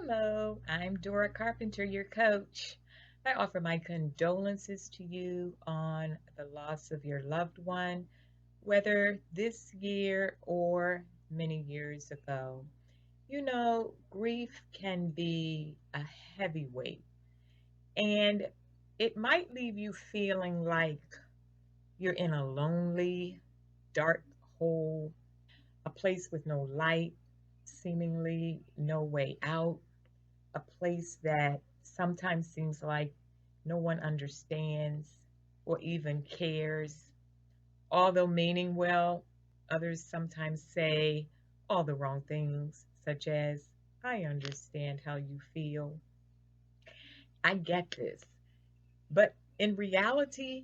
Hello, I'm Dora Carpenter, your coach. I offer my condolences to you on the loss of your loved one, whether this year or many years ago. Grief can be a heavy weight, and it might leave you feeling like you're in a lonely, dark hole, a place with no light, seemingly no way out, a place that sometimes seems like no one understands or even cares. Although meaning well, others sometimes say all the wrong things, such as, I understand how you feel. I get this. But in reality,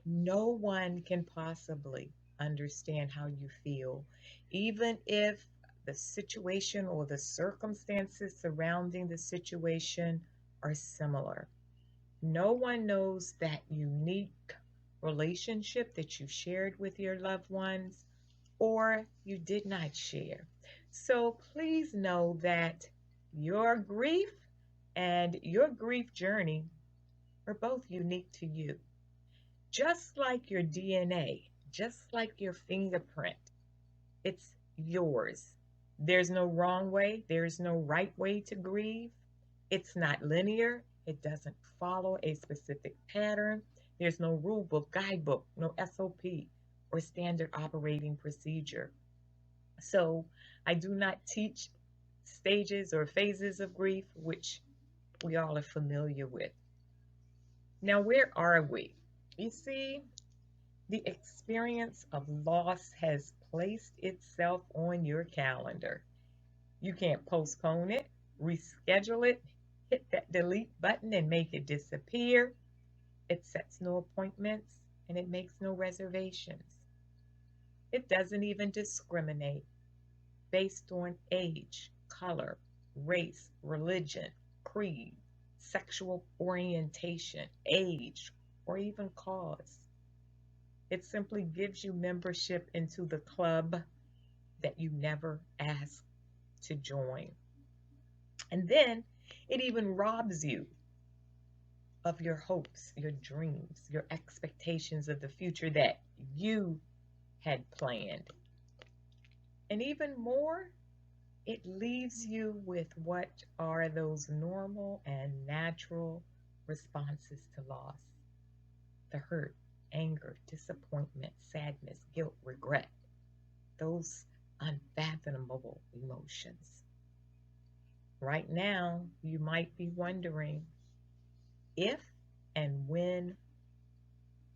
no one can possibly understand how you feel, even if the situation or the circumstances surrounding the situation are similar. No one knows that unique relationship that you shared with your loved ones or you did not share. So please know that your grief and your grief journey are both unique to you. Just like your DNA, just like your fingerprint, it's yours. There's no wrong way, there's no right way to grieve. It's not linear, it doesn't follow a specific pattern. There's no rule book, guidebook, no SOP or standard operating procedure. So I do not teach stages or phases of grief, which we all are familiar with. Now, where are we? You see, the experience of loss has placed itself on your calendar. You can't postpone it, reschedule it, hit that delete button and make it disappear. It sets no appointments and it makes no reservations. It doesn't even discriminate based on age, color, race, religion, creed, sexual orientation, age, or even cause. It simply gives you membership into the club that you never asked to join. And then it even robs you of your hopes, your dreams, your expectations of the future that you had planned. And even more, it leaves you with what are those normal and natural responses to loss: the hurt, anger, disappointment, sadness, guilt, regret, those unfathomable emotions. Right now, you might be wondering if and when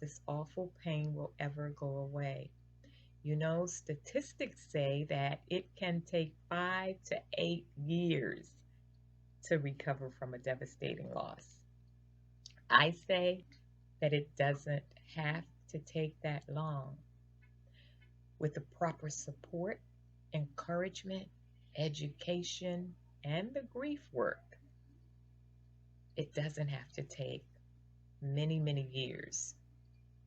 this awful pain will ever go away. Statistics say that it can take 5 to 8 years to recover from a devastating loss. I say that it doesn't have to take that long. With the proper support, encouragement, education, and the grief work, it doesn't have to take many, many years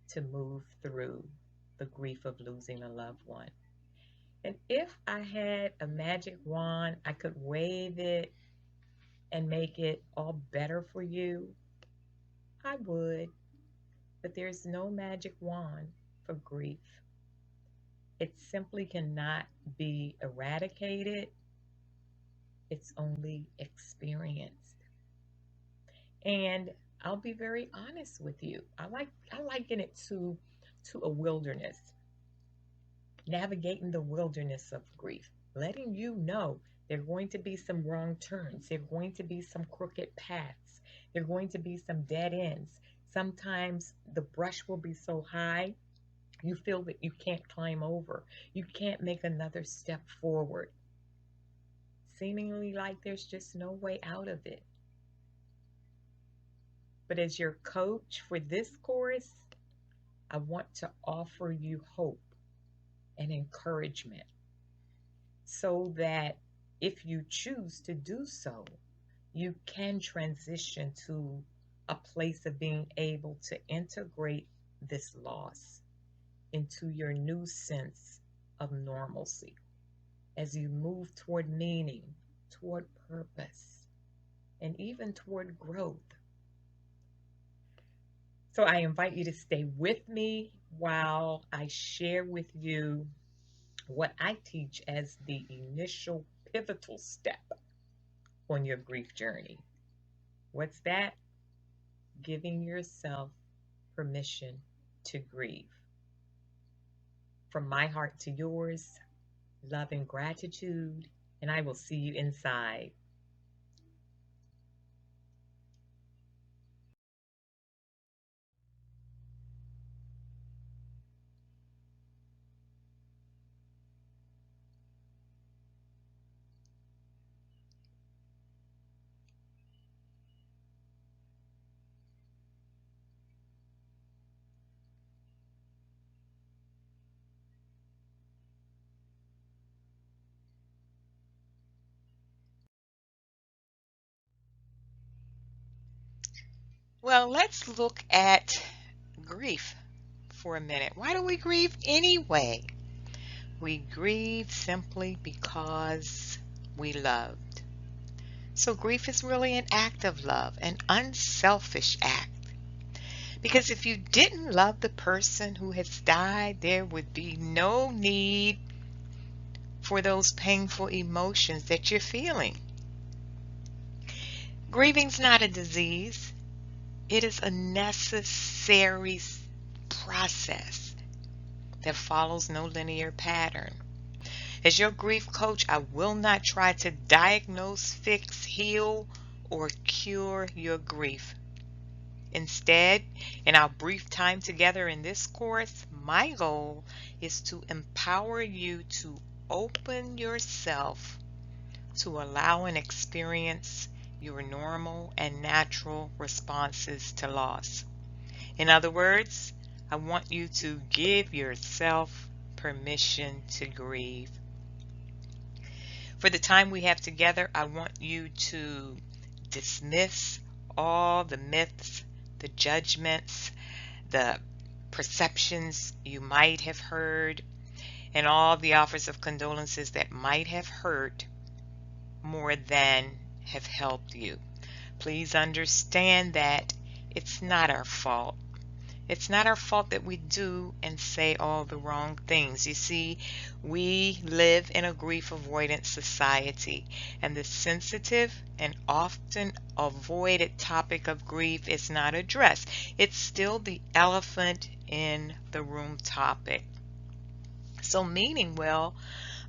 to move through the grief of losing a loved one. And if I had a magic wand, I could wave it and make it all better for you, I would. But there's no magic wand for grief. It simply cannot be eradicated, it's only experienced. And I'll be very honest with you. I liken it to a wilderness, navigating the wilderness of grief, letting you know there are going to be some wrong turns, there are going to be some crooked paths, there are going to be some dead ends. Sometimes the brush will be so high, you feel that you can't climb over, you can't make another step forward, seemingly like there's just no way out of it. But as your coach for this course, I want to offer you hope and encouragement so that if you choose to do so, you can transition to a place of being able to integrate this loss into your new sense of normalcy as you move toward meaning, toward purpose and even toward growth. So I invite you to stay with me while I share with you what I teach as the initial pivotal step on your grief journey. What's that? Giving yourself permission to grieve. From my heart to yours, love and gratitude, and I will see you inside. Well, let's look at grief for a minute. Why do we grieve anyway? We grieve simply because we loved. So grief is really an act of love, an unselfish act. Because if you didn't love the person who has died, there would be no need for those painful emotions that you're feeling. Grieving's not a disease. It is a necessary process that follows no linear pattern. As your grief coach, I will not try to diagnose, fix, heal, or cure your grief. Instead, in our brief time together in this course, my goal is to empower you to open yourself to allow and experience your normal and natural responses to loss. In other words, I want you to give yourself permission to grieve. For the time we have together, I want you to dismiss all the myths, the judgments, the perceptions you might have heard, and all the offers of condolences that might have hurt more than have helped you. Please understand that it's not our fault. It's not our fault that we do and say all the wrong things. You see, we live in a grief avoidance society, and the sensitive and often avoided topic of grief is not addressed. It's still the elephant in the room topic. So meaning well,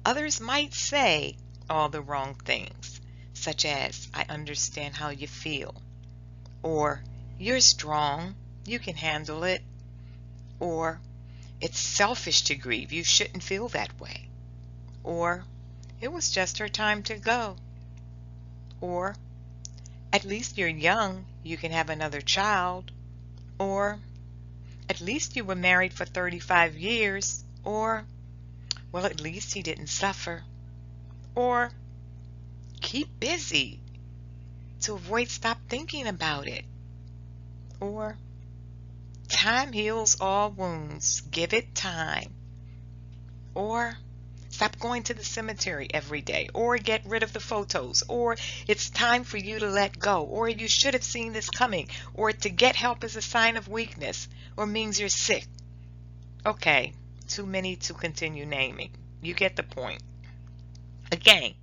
others might say all the wrong things, such as, I understand how you feel, or you're strong, you can handle it, or it's selfish to grieve, you shouldn't feel that way, or it was just her time to go, or at least you're young, you can have another child, or at least you were married for 35 years, or well, at least he didn't suffer, or keep busy to avoid stop thinking about it, or time heals all wounds, give it time, or stop going to the cemetery every day, or get rid of the photos, or it's time for you to let go, or you should have seen this coming, or to get help is a sign of weakness, or means you're sick. Okay, too many to continue naming. You get the point. Again,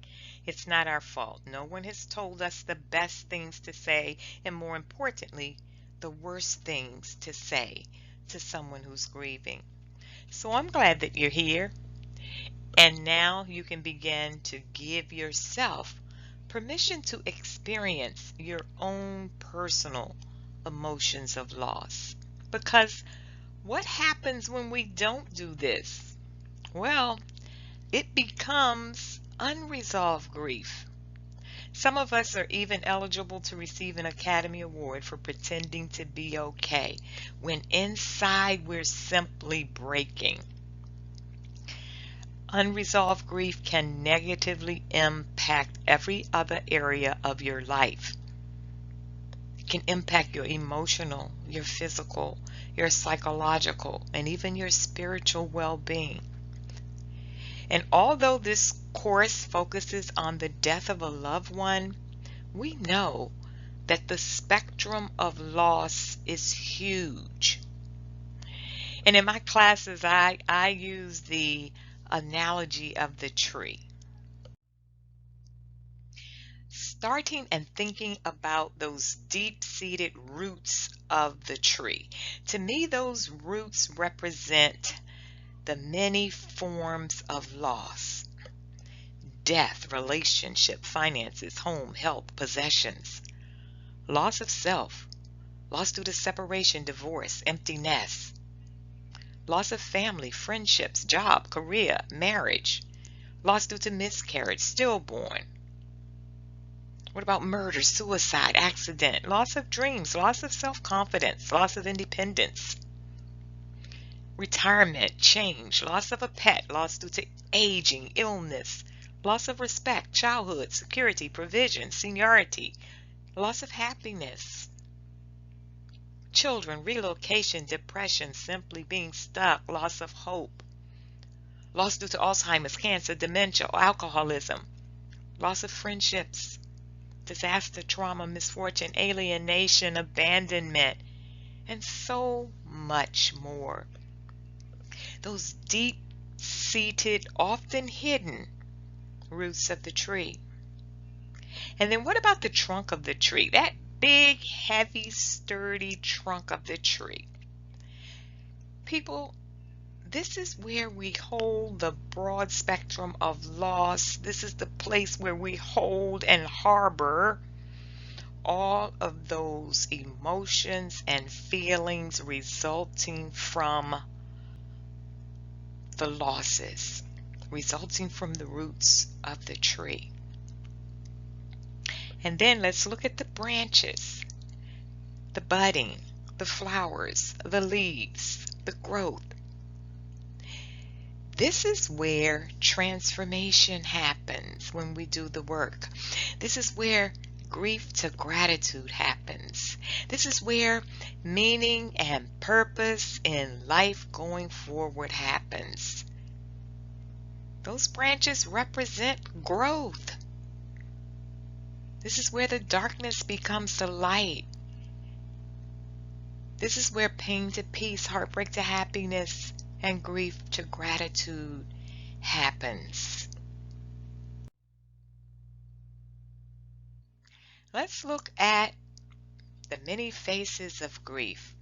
it's not our fault. No one has told us the best things to say, and more importantly, the worst things to say to someone who's grieving. So I'm glad that you're here. And now you can begin to give yourself permission to experience your own personal emotions of loss. Because what happens when we don't do this? Well, it becomes unresolved grief. Some of us are even eligible to receive an Academy Award for pretending to be okay, when inside we're simply breaking. Unresolved grief can negatively impact every other area of your life. It can impact your emotional, your physical, your psychological, and even your spiritual well-being. And although this course focuses on the death of a loved one, we know that the spectrum of loss is huge. And in my classes, I use the analogy of the tree. Starting and thinking about those deep-seated roots of the tree. To me, those roots represent the many forms of loss: death, relationship, finances, home, health, possessions, loss of self, loss due to separation, divorce, empty nest, loss of family, friendships, job, career, marriage, loss due to miscarriage, stillborn. What about murder, suicide, accident, loss of dreams, loss of self-confidence, loss of independence, retirement, change, loss of a pet, loss due to aging, illness, loss of respect, childhood, security, provision, seniority, loss of happiness, children, relocation, depression, simply being stuck, loss of hope, loss due to Alzheimer's, cancer, dementia, alcoholism, loss of friendships, disaster, trauma, misfortune, alienation, abandonment, and so much more. Those deep-seated, often hidden roots of the tree. And then what about the trunk of the tree? That big, heavy, sturdy trunk of the tree. People, this is where we hold the broad spectrum of loss. This is the place where we hold and harbor all of those emotions and feelings resulting from the losses, resulting from the roots of the tree. And then let's look at the branches, the budding, the flowers, the leaves, the growth. This is where transformation happens when we do the work. This is where grief to gratitude happens. This is where meaning and purpose in life going forward happens. Those branches represent growth. This is where the darkness becomes the light. This is where pain to peace, heartbreak to happiness, and grief to gratitude happens. Let's look at the many faces of grief.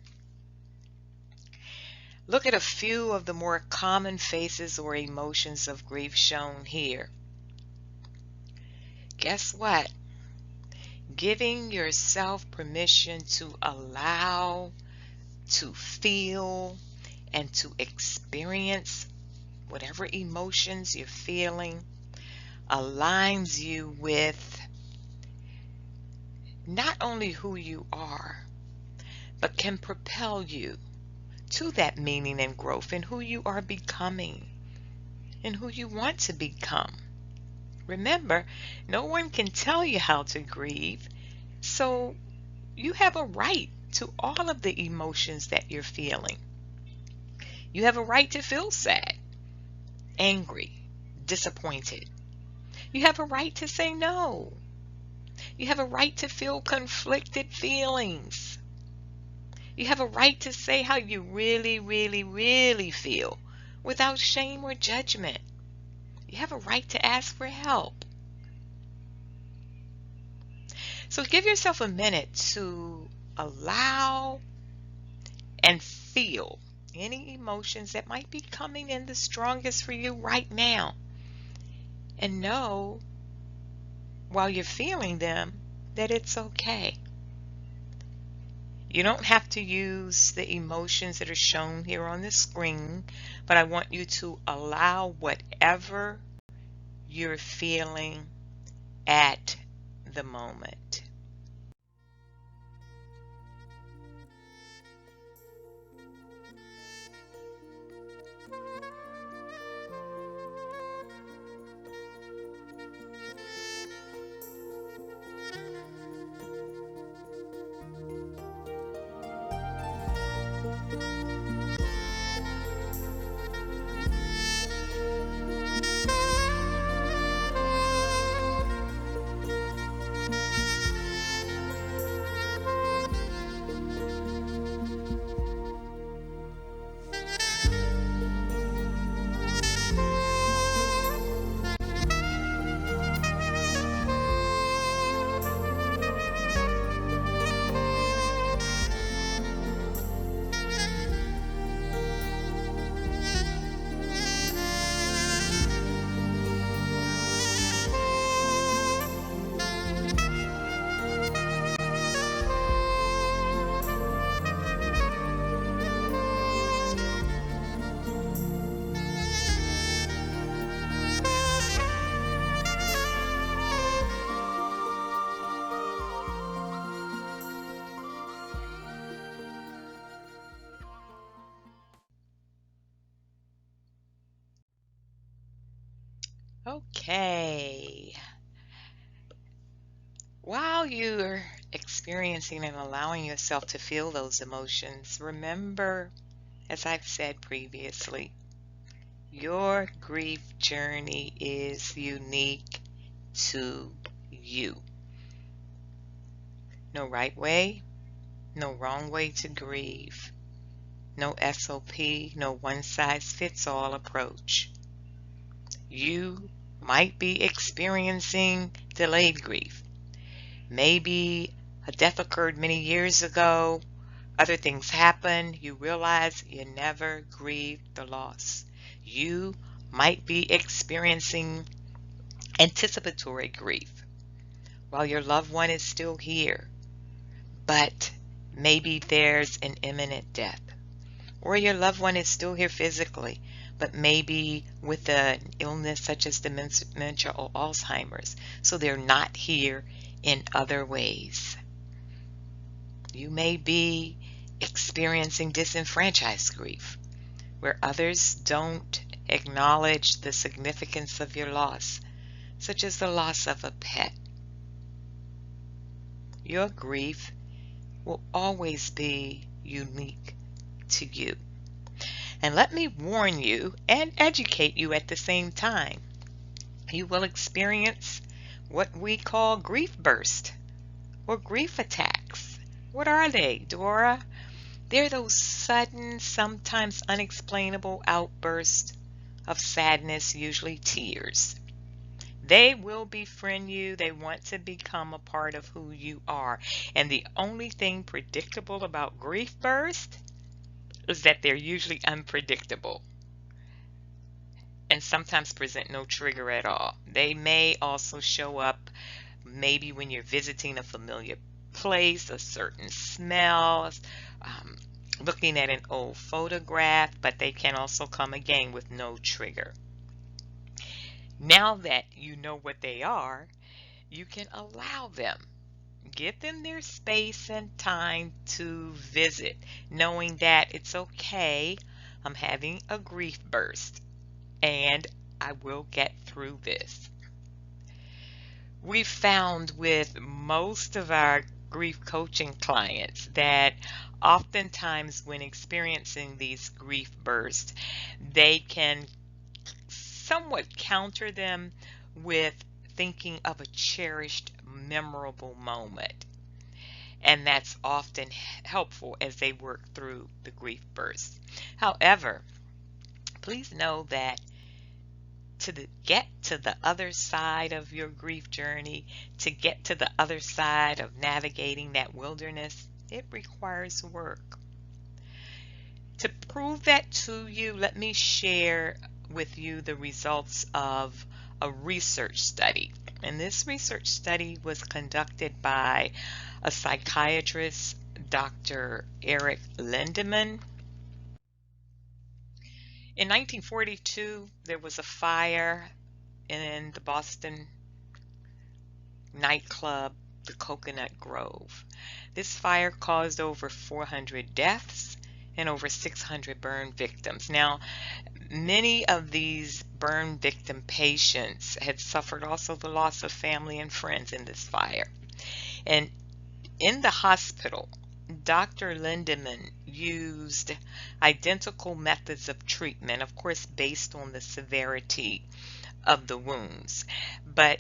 Look at a few of the more common faces or emotions of grief shown here. Guess what? Giving yourself permission to allow, to feel, and to experience whatever emotions you're feeling aligns you with not only who you are, but can propel you to that meaning and growth in who you are becoming and who you want to become. Remember, no one can tell you how to grieve, so you have a right to all of the emotions that you're feeling. You have a right to feel sad, angry, disappointed. You have a right to say no. You have a right to feel conflicted feelings. You have a right to say how you really, really, really feel without shame or judgment. You have a right to ask for help. So give yourself a minute to allow and feel any emotions that might be coming in the strongest for you right now. And know, while you're feeling them, that it's okay. You don't have to use the emotions that are shown here on the screen, but I want you to allow whatever you're feeling at the moment. Okay. While you're experiencing and allowing yourself to feel those emotions, remember, as I've said previously, your grief journey is unique to you. No right way, no wrong way to grieve. No SOP, no one-size-fits-all approach. You might be experiencing delayed grief. Maybe a death occurred many years ago, other things happened, you realize you never grieved the loss. You might be experiencing anticipatory grief while your loved one is still here, but maybe there's an imminent death. Or your loved one is still here physically, but maybe with an illness such as dementia or Alzheimer's, so they're not here in other ways. You may be experiencing disenfranchised grief, where others don't acknowledge the significance of your loss, such as the loss of a pet. Your grief will always be unique to you. And let me warn you and educate you at the same time. You will experience what we call grief bursts or grief attacks. What are they, Dora? They're those sudden, sometimes unexplainable outbursts of sadness, usually tears. They will befriend you. They want to become a part of who you are. And the only thing predictable about grief bursts is that they're usually unpredictable and sometimes present no trigger at all. They may also show up maybe when you're visiting a familiar place, a certain smell, looking at an old photograph, but they can also come again with no trigger. Now that you know what they are, you can allow them. Give them their space and time to visit, knowing that it's okay. I'm having a grief burst and I will get through this. We've found with most of our grief coaching clients that oftentimes when experiencing these grief bursts, they can somewhat counter them with thinking of a cherished, memorable moment. And that's often helpful as they work through the grief burst. However, please know that get to the other side of your grief journey, to get to the other side of navigating that wilderness, it requires work. To prove that to you, let me share with you the results of a research study. And this research study was conducted by a psychiatrist, Dr. Eric Lindemann. In 1942, there was a fire in the Boston nightclub, the Coconut Grove. This fire caused over 400 deaths and over 600 burn victims. Now, many of these burn victim patients had suffered also the loss of family and friends in this fire. And in the hospital, Dr. Lindemann used identical methods of treatment, of course, based on the severity of the wounds. But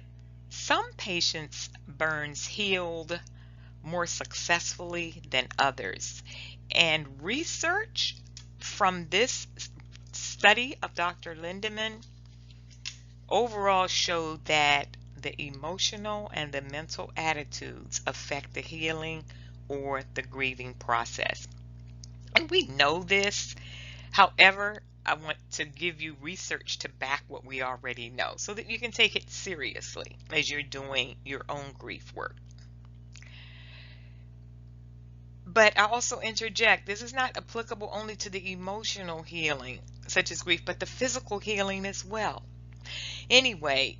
some patients' burns healed more successfully than others. And research from this study of Dr. Lindemann overall showed that the emotional and the mental attitudes affect the healing or the grieving process. And we know this. However, I want to give you research to back what we already know so that you can take it seriously as you're doing your own grief work. But I also interject, this is not applicable only to the emotional healing, such as grief, but the physical healing as well. Anyway,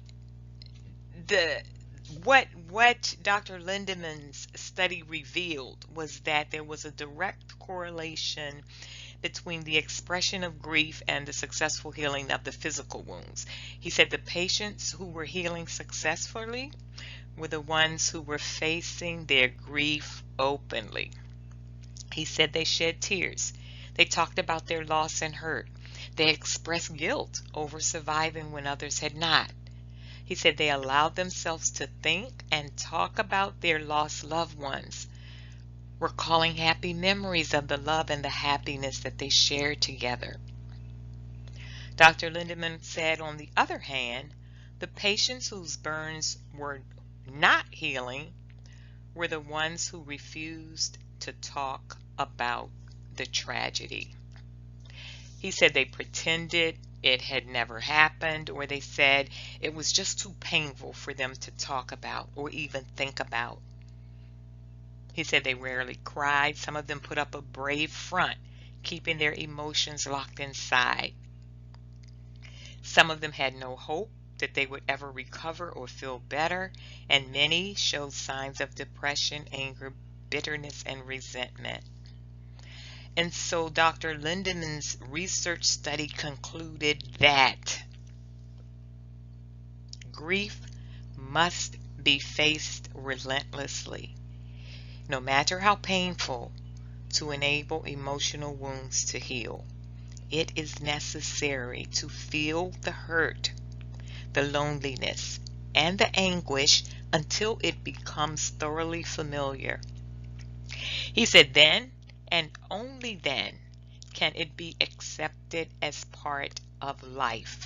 what Dr. Lindemann's study revealed was that there was a direct correlation between the expression of grief and the successful healing of the physical wounds. He said the patients who were healing successfully were the ones who were facing their grief openly. He said they shed tears. They talked about their loss and hurt. They expressed guilt over surviving when others had not. He said they allowed themselves to think and talk about their lost loved ones, recalling happy memories of the love and the happiness that they shared together. Dr. Lindemann said, on the other hand, the patients whose burns were not healing were the ones who refused to talk about the tragedy. He said they pretended it had never happened, or they said it was just too painful for them to talk about or even think about. He said they rarely cried. Some of them put up a brave front, keeping their emotions locked inside. Some of them had no hope that they would ever recover or feel better, and many showed signs of depression, anger, bitterness, and resentment. And so Dr. Lindemann's research study concluded that grief must be faced relentlessly, no matter how painful, to enable emotional wounds to heal. It is necessary to feel the hurt, the loneliness, and the anguish until it becomes thoroughly familiar. He said then, and only then, can it be accepted as part of life.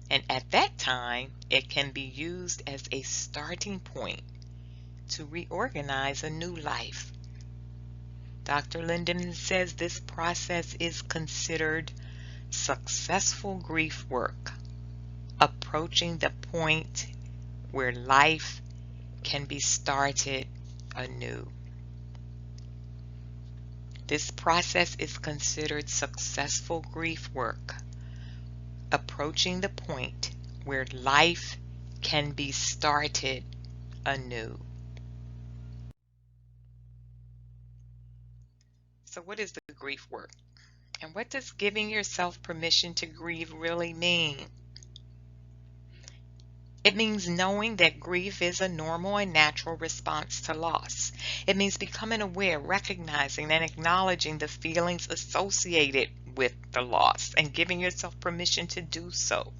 And at that time, it can be used as a starting point to reorganize a new life. Dr. Lindemann says this process is considered successful grief work, approaching the point where life can be started anew. This process is considered successful grief work, approaching the point where life can be started anew. So what is the grief work? And what does giving yourself permission to grieve really mean? It means knowing that grief is a normal and natural response to loss. It means becoming aware, recognizing, and acknowledging the feelings associated with the loss and giving yourself permission to do so.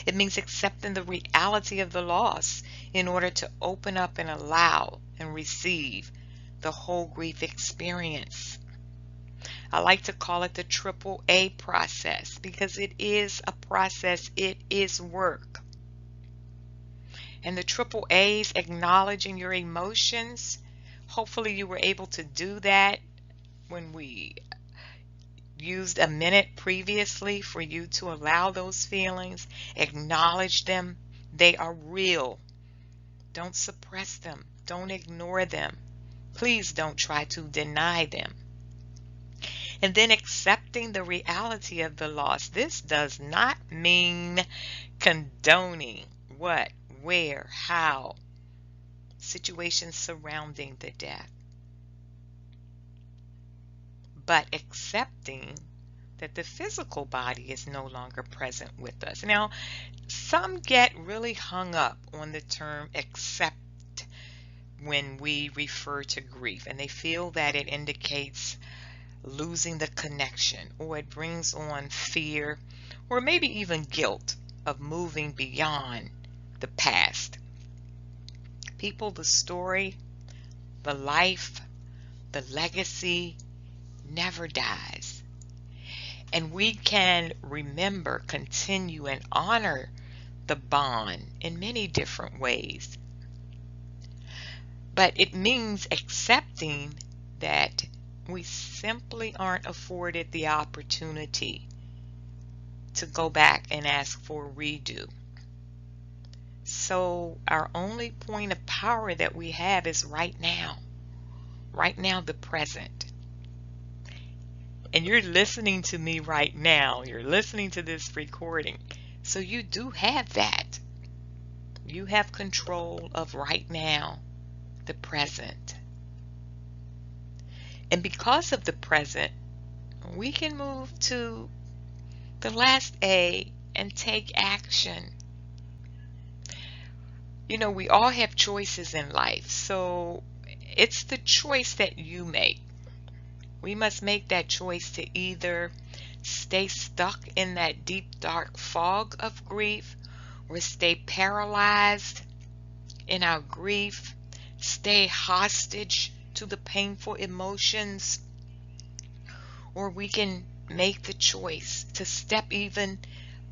It means accepting the reality of the loss in order to open up and allow and receive the whole grief experience. I like to call it the triple A process because it is a process, it is work. And the triple A's, acknowledging your emotions. Hopefully you were able to do that when we used a minute previously for you to allow those feelings. Acknowledge them. They are real. Don't suppress them. Don't ignore them. Please don't try to deny them. And then accepting the reality of the loss. This does not mean condoning what, where, how, situations surrounding the death, but accepting that the physical body is no longer present with us. Now, some get really hung up on the term accept when we refer to grief, and they feel that it indicates losing the connection, or it brings on fear, or maybe even guilt of moving beyond the past. People, the story, the life, the legacy never dies. And we can remember, continue, and honor the bond in many different ways. But it means accepting that we simply aren't afforded the opportunity to go back and ask for a redo. So our only point of power that we have is right now, the present. And you're listening to me right now. You're listening to this recording. So you do have that. You have control of right now, the present. And because of the present, we can move to the last A and take action. We all have choices in life, so it's the choice that you make. We must make that choice to either stay stuck in that deep, dark fog of grief, or stay paralyzed in our grief, stay hostage to the painful emotions, or we can make the choice to step even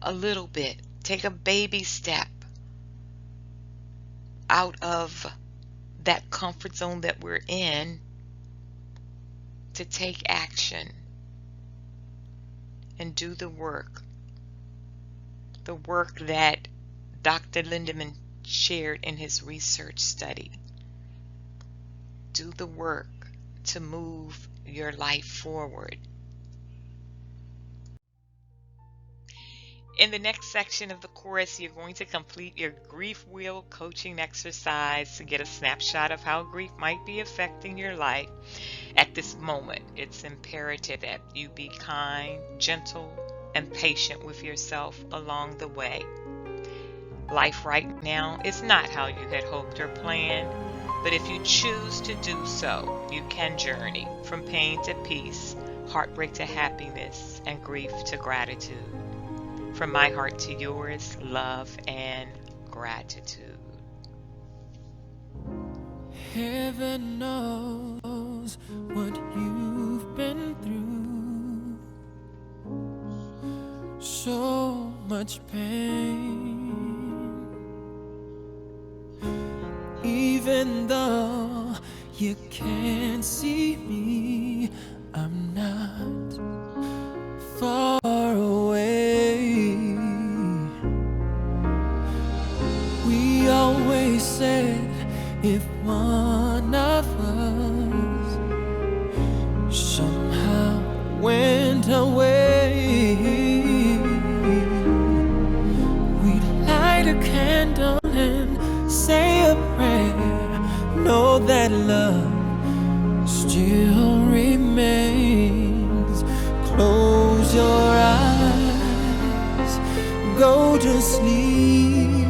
a little bit, take a baby step out of that comfort zone that we're in, to take action and do the work that Dr. Lindemann shared in his research study. Do the work to move your life forward. In the next section of the course, you're going to complete your grief wheel coaching exercise to get a snapshot of how grief might be affecting your life at this moment. It's imperative that you be kind, gentle, and patient with yourself along the way. Life right now is not how you had hoped or planned, but if you choose to do so, you can journey from pain to peace, heartbreak to happiness, and grief to gratitude. From my heart to yours, love and gratitude. Heaven knows what you've been through. So much pain. Even though you can't see me, I'm not far away. We always said if one of us somehow went away, we'd light a candle and say a prayer, know that love still remains. Close your eyes, go to sleep,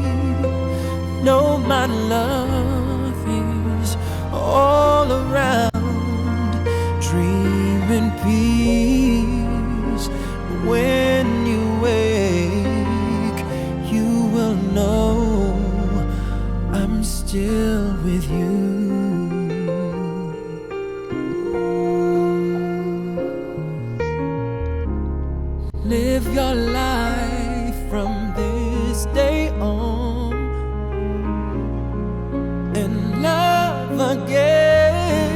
know my love is all around. Dream in peace. When you wake, you will know I'm still with you. Live your life from this day on and love again.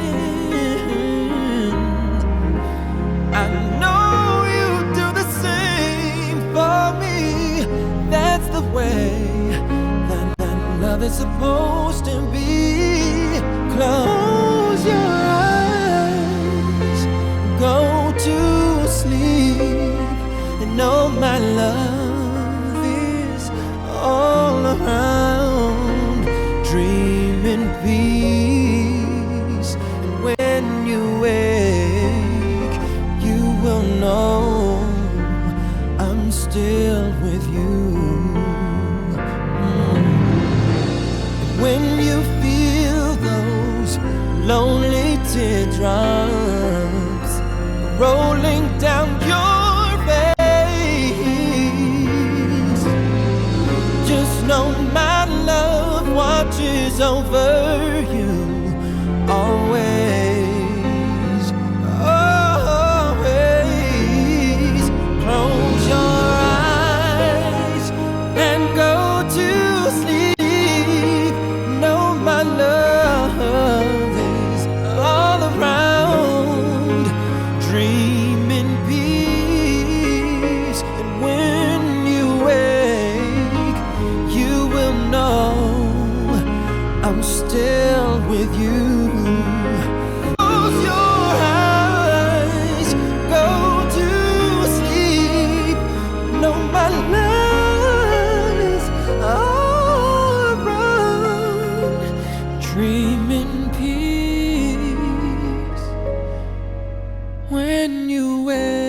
I know you do the same for me. That's the way that love is supposed to be. Close your eyes, go to sleep, and know my love is all around. Dream in peace, and when you wake, you will know I'm still with you. When you feel those lonely teardrops rolling down your face, just know my love watches over you always, always. Close your eyes and go to sleep. Know my love is all around. Dream in peace, and when you wake, you will know I'm still when you wake